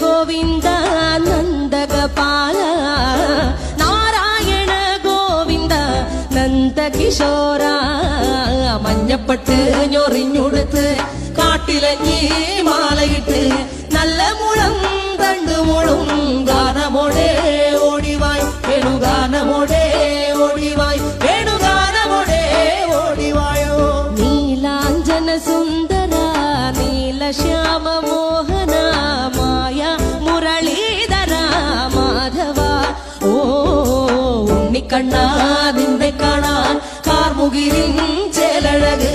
ഗോവിന്ദ നന്ദഗപാല നാരായണ ഗോവിന്ദ നന്ദകിശോര മഞ്ഞപ്പെട്ട് ഞൊറിഞ്ഞുടുത്ത് കാട്ടിലഞ്ഞി മാലയിട്ട് നല്ല മുളം തണ്ടുമുളും ഗാനമോടെ ഓടിവായ് വേണുഗാനമോടെ ഓടിവായ് വേണുഗാനമോടെ ഓടിവായോ നീലാഞ്ജന സുന്ദര നീലശ്യാമ മോഹന മായ മുരളീധര മാധവ ഓ ഉണ്ണിക്കണ്ണാ നിന്നെ കാണാൻ കാർമുകിലിൻ ചേലഴക്